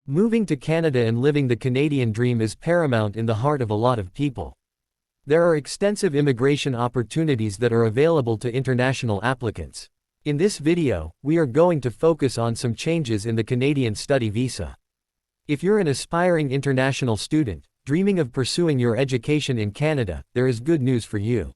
Moving to Canada and living the Canadian dream is paramount in the heart of a lot of people. There are extensive immigration opportunities that are available to international applicants. In this video, we are going to focus on some changes in the Canadian study visa. If you're an aspiring international student, dreaming of pursuing your education in Canada, there is good news for you.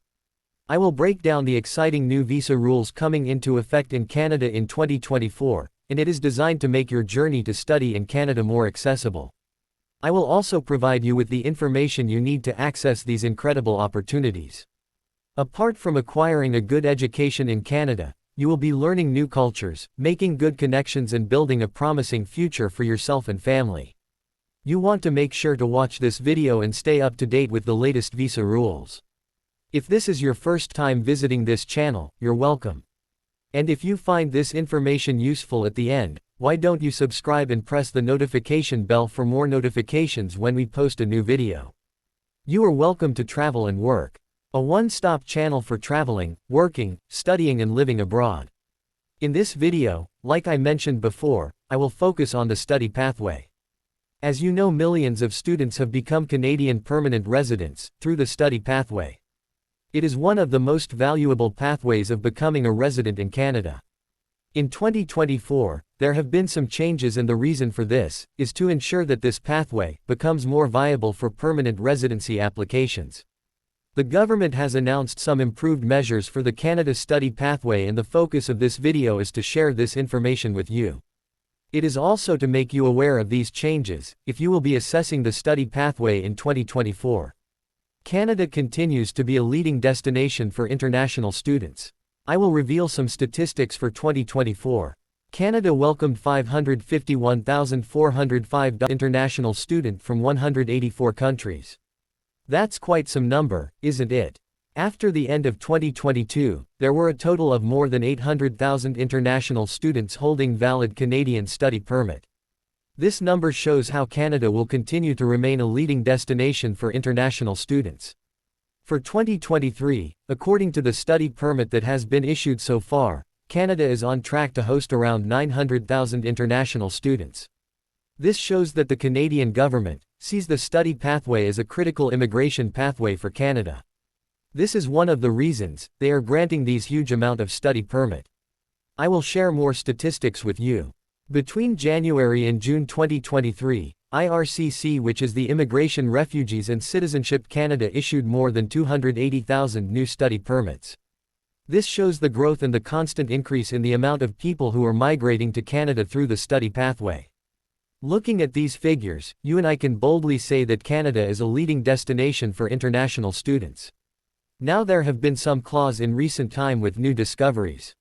I will break down the exciting new visa rules coming into effect in Canada in 2024, and it is designed to make your journey to study in Canada more accessible. I will also provide you with the information you need to access these incredible opportunities. Apart from acquiring a good education in Canada, you will be learning new cultures, making good connections and building a promising future for yourself and family. You want to make sure to watch this video and stay up to date with the latest visa rules. If this is your first time visiting this channel, you're welcome. And if you find this information useful at the end, why don't you subscribe and press the notification bell for more notifications when we post a new video. You are welcome to Travel and Work, a one-stop channel for traveling, working, studying and living abroad. In this video, like I mentioned before, I will focus on the study pathway. As you know, millions of students have become Canadian permanent residents through the study pathway. It is one of the most valuable pathways of becoming a resident in Canada. In 2024, there have been some changes, and the reason for this is to ensure that this pathway becomes more viable for permanent residency applications. The government has announced some improved measures for the Canada study pathway, and the focus of this video is to share this information with you. It is also to make you aware of these changes if you will be assessing the study pathway in 2024. Canada continues to be a leading destination for international students. I will reveal some statistics for 2024. Canada welcomed 551,405 international students from 184 countries. That's quite some number, isn't it? After the end of 2022, there were a total of more than 800,000 international students holding valid Canadian study permit. This number shows how Canada will continue to remain a leading destination for international students. For 2023, according to the study permit that has been issued so far, Canada is on track to host around 900,000 international students. This shows that the Canadian government sees the study pathway as a critical immigration pathway for Canada. This is one of the reasons they are granting these huge amount of study permit. I will share more statistics with you. Between January and June 2023, IRCC, which is the Immigration, Refugees and Citizenship Canada, issued more than 280,000 new study permits. This shows the growth and the constant increase in the amount of people who are migrating to Canada through the study pathway. Looking at these figures, you and I can boldly say that Canada is a leading destination for international students. Now there have been some clause in recent time with new discoveries.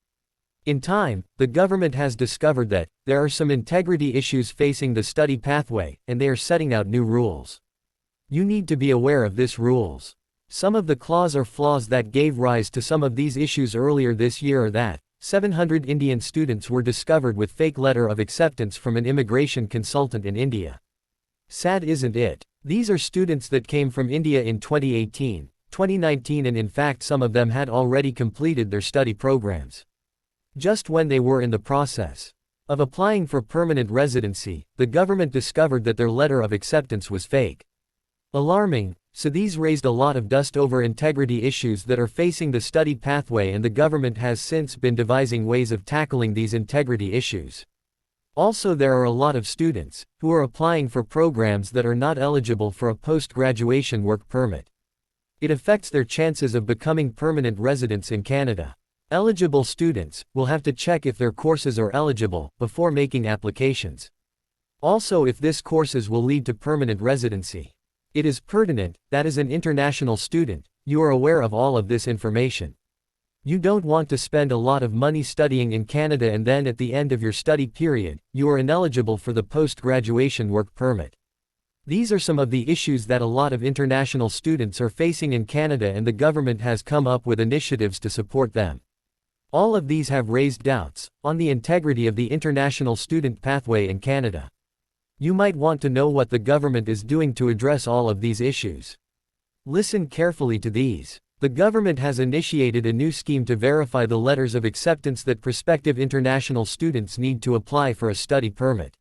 In time, the government has discovered that there are some integrity issues facing the study pathway, and they are setting out new rules. You need to be aware of these rules. Some of the clause or flaws that gave rise to some of these issues earlier this year are that 700 Indian students were discovered with fake letter of acceptance from an immigration consultant in India. Sad, isn't it? These are students that came from India in 2018, 2019, and in fact some of them had already completed their study programs. Just when they were in the process of applying for permanent residency, the government discovered that their letter of acceptance was fake. Alarming, so these raised a lot of dust over integrity issues that are facing the study pathway, and the government has since been devising ways of tackling these integrity issues. Also, there are a lot of students who are applying for programs that are not eligible for a post-graduation work permit. It affects their chances of becoming permanent residents in Canada. Eligible students will have to check if their courses are eligible before making applications. Also, if these courses will lead to permanent residency. It is pertinent that as an international student, you are aware of all of this information. You don't want to spend a lot of money studying in Canada and then at the end of your study period, you are ineligible for the post-graduation work permit. These are some of the issues that a lot of international students are facing in Canada, and the government has come up with initiatives to support them. All of these have raised doubts on the integrity of the international student pathway in Canada. You might want to know what the government is doing to address all of these issues. Listen carefully to these. The government has initiated a new scheme to verify the letters of acceptance that prospective international students need to apply for a study permit.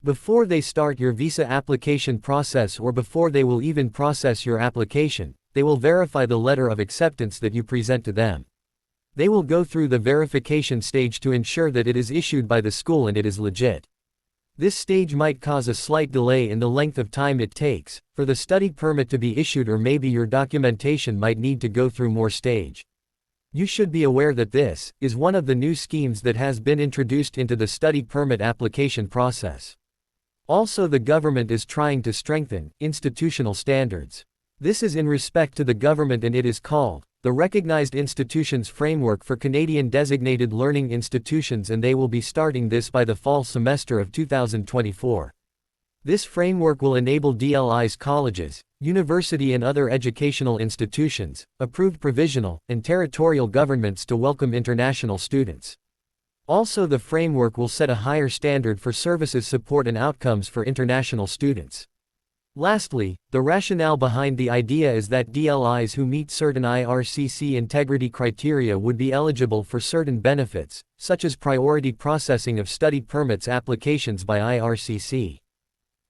Before they start your visa application process or before they will even process your application, they will verify the letter of acceptance that you present to them. They will go through the verification stage to ensure that it is issued by the school and it is legit. This stage might cause a slight delay in the length of time it takes for the study permit to be issued, or maybe your documentation might need to go through more stage. You should be aware that this is one of the new schemes that has been introduced into the study permit application process. Also, the government is trying to strengthen institutional standards. This is in respect to the government, and it is called the Recognized Institutions Framework for Canadian Designated Learning Institutions, and they will be starting this by the fall semester of 2024. This framework will enable DLIs, colleges, university and other educational institutions, approved provisional and territorial governments to welcome international students. Also, the framework will set a higher standard for services, support and outcomes for international students. Lastly, the rationale behind the idea is that DLIs who meet certain IRCC integrity criteria would be eligible for certain benefits, such as priority processing of study permits applications by IRCC.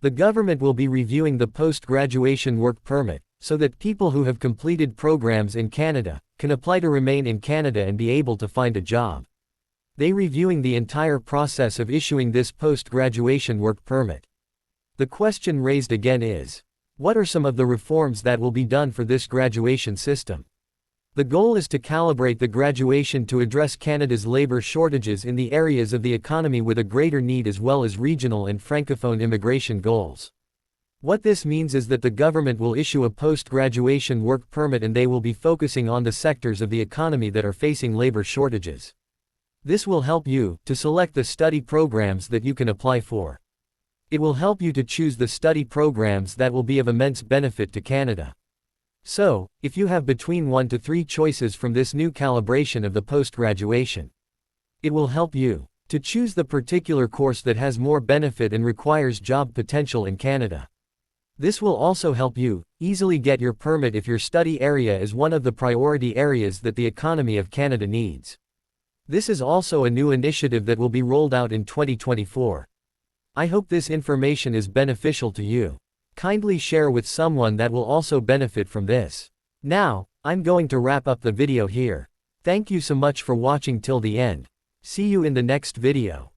The government will be reviewing the post-graduation work permit, so that people who have completed programs in Canada can apply to remain in Canada and be able to find a job. They reviewing the entire process of issuing this post-graduation work permit. The question raised again is, what are some of the reforms that will be done for this graduation system? The goal is to calibrate the graduation to address Canada's labor shortages in the areas of the economy with a greater need, as well as regional and francophone immigration goals. What this means is that the government will issue a post-graduation work permit and they will be focusing on the sectors of the economy that are facing labor shortages. This will help you to select the study programs that you can apply for. It will help you to choose the study programs that will be of immense benefit to Canada. So, if you have between 1 to 3 choices from this new calibration of the post-graduation, it will help you to choose the particular course that has more benefit and requires job potential in Canada. This will also help you easily get your permit if your study area is one of the priority areas that the economy of Canada needs. This is also a new initiative that will be rolled out in 2024. I hope this information is beneficial to you. Kindly share with someone that will also benefit from this. Now, I'm going to wrap up the video here. Thank you so much for watching till the end. See you in the next video.